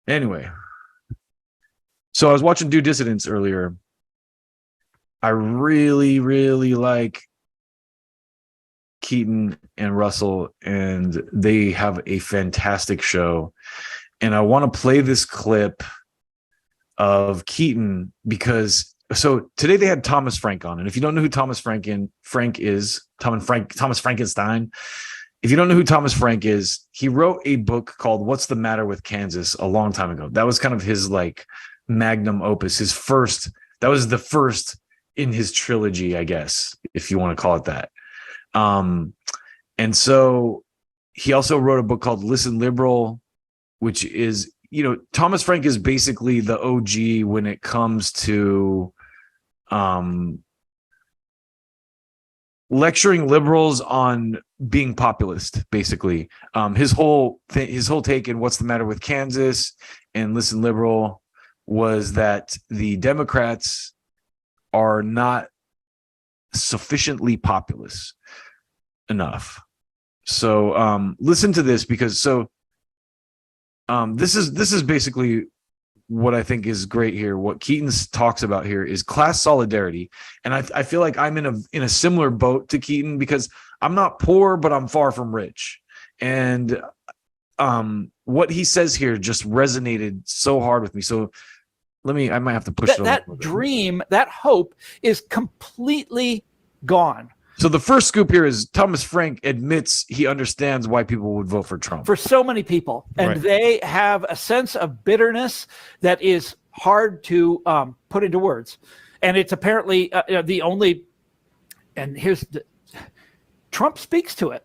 Anyway, so I was watching Do Dissidence earlier. I really, really like Keaton and Russell, and they have a fantastic show. And I want to play this clip of Keaton because so today they had Thomas Frank on, and if you don't know who Thomas Frank is, Thomas Frankenstein. If you don't know who Thomas Frank is, he wrote a book called "What's the Matter with Kansas" a long time ago. That was kind of his like magnum opus, his first. That was the first in his trilogy, I guess, if you want to call it that. And so he also wrote a book called Listen Liberal, which is, Thomas Frank is basically the OG when it comes to lecturing liberals on being populist, basically. His whole take in What's the Matter with Kansas and Listen Liberal was that the Democrats are not sufficiently populist enough. So listen to this, because this is basically what I think is great here. What Keaton talks about here is class solidarity, and I feel like I'm in a similar boat to Keaton, because I'm not poor, but I'm far from rich. And what he says here just resonated so hard with me. So I might have to push that dream, that hope is completely gone. So the first scoop here is Thomas Frank admits he understands why people would vote for Trump. For so many people. And right. They have a sense of bitterness that is hard to put into words. And it's apparently the only, and Trump speaks to it.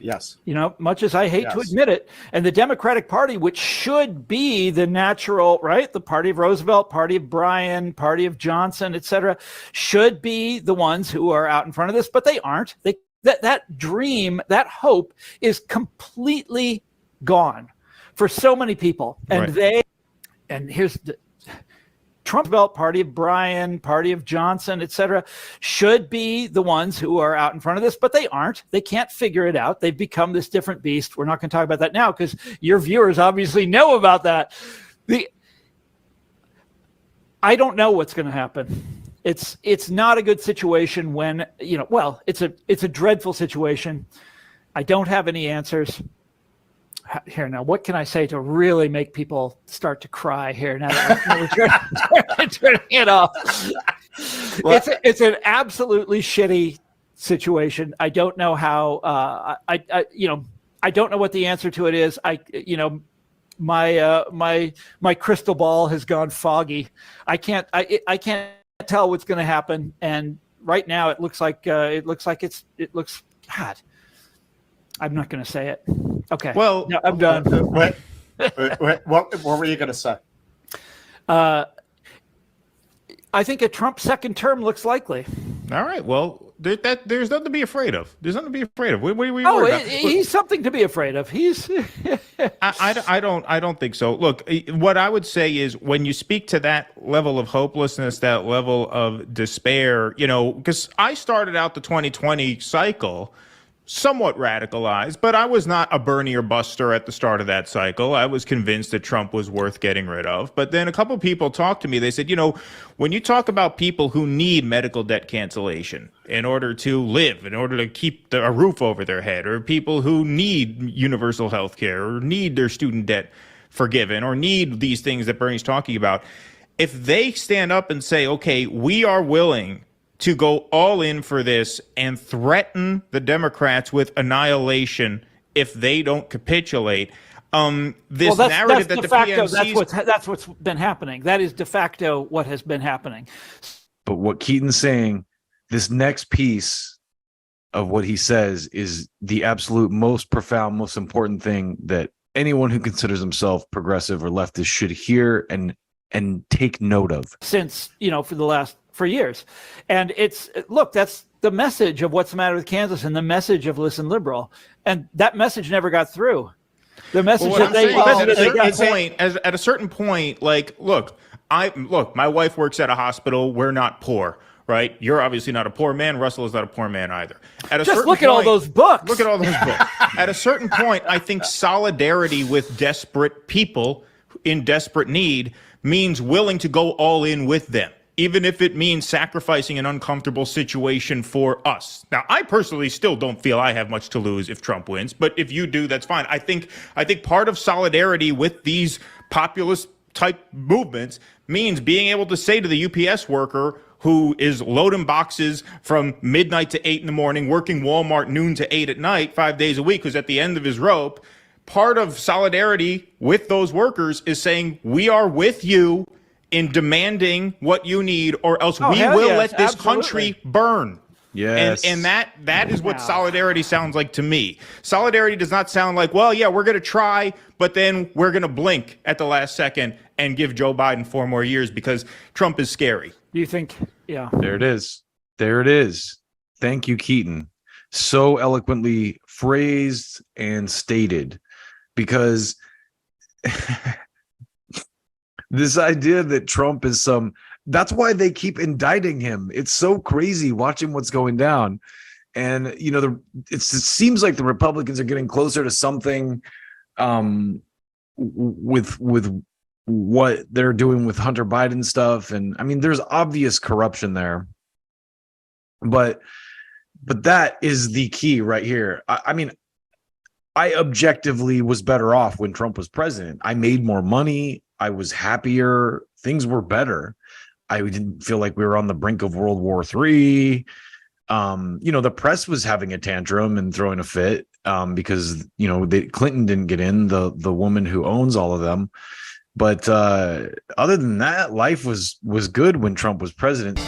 Yes. Much as I hate to admit it. And the Democratic Party, which should be the natural, right? The party of Roosevelt, party of Bryan, party of Johnson, et cetera, should be the ones who are out in front of this, but they aren't. That dream, that hope is completely gone for so many people. And right. Trump, party of Bryan, party of Johnson, et cetera, should be the ones who are out in front of this, but they aren't. They can't figure it out. They've become this different beast. We're not going to talk about that now because your viewers obviously know about that. I don't know what's going to happen. It's not a good situation when, it's a dreadful situation. I don't have any answers. Here now, what can I say to really make people start to cry here now that we're turning it off? Well, it's an absolutely shitty situation. I don't know how. I don't know what the answer to it is. My crystal ball has gone foggy. I can't tell what's going to happen. And right now, it looks like God. I'm not going to say it. Okay. Well, no, I'm done. What were you going to say? I think a Trump second term looks likely. All right. Well, there's nothing to be afraid of. There's nothing to be afraid of. He's something to be afraid of. He's. I don't think so. Look, what I would say is when you speak to that level of hopelessness, that level of despair, because I started out the 2020 cycle somewhat radicalized, but I was not a Bernie or Buster at the start of that cycle. I was convinced that Trump was worth getting rid of. But then a couple of people talked to me. They said, when you talk about people who need medical debt cancellation in order to live, in order to keep a roof over their head, or people who need universal health care or need their student debt forgiven or need these things that Bernie's talking about, if they stand up and say, okay, we are willing to go all in for this and threaten the Democrats with annihilation if they don't capitulate. Narrative that the PNC's... That's what's been happening. That is de facto what has been happening. But what Keaton's saying, this next piece of what he says is the absolute most profound, most important thing that anyone who considers himself progressive or leftist should hear and take note of. Since, for years. And that's the message of What's the Matter with Kansas and the message of Listen Liberal. And that message never got through. The message at a certain point, my wife works at a hospital. We're not poor, right? You're obviously not a poor man. Russell is not a poor man either. Look at all those books. Look at all those books. At a certain point, I think solidarity with desperate people in desperate need means willing to go all in with them, even if it means sacrificing an uncomfortable situation for us. Now, I personally still don't feel I have much to lose if Trump wins, but if you do, that's fine. I think part of solidarity with these populist type movements means being able to say to the UPS worker who is loading boxes from midnight to 8 in the morning, working Walmart noon to 8 at night, 5 days a week, who's at the end of his rope. Part of solidarity with those workers is saying, we are with you in demanding what you need, or else we will let this country burn. Yes. And that is what solidarity sounds like to me. Solidarity does not sound like, well, yeah, we're going to try, but then we're going to blink at the last second and give Joe Biden 4 more years because Trump is scary. Do you think? Yeah. There it is. There it is. Thank you, Keaton. So eloquently phrased and stated, because this idea that Trump is that's why they keep indicting him. It's so crazy watching what's going down. And, it seems like the Republicans are getting closer to something with what they're doing with Hunter Biden stuff. And I mean, there's obvious corruption there, but that is the key right here. I mean, I objectively was better off when Trump was president. I made more money. I was happier. Things were better. I didn't feel like we were on the brink of World War III. The press was having a tantrum and throwing a fit because, Clinton didn't get in, the woman who owns all of them. But other than that, life was good when Trump was president.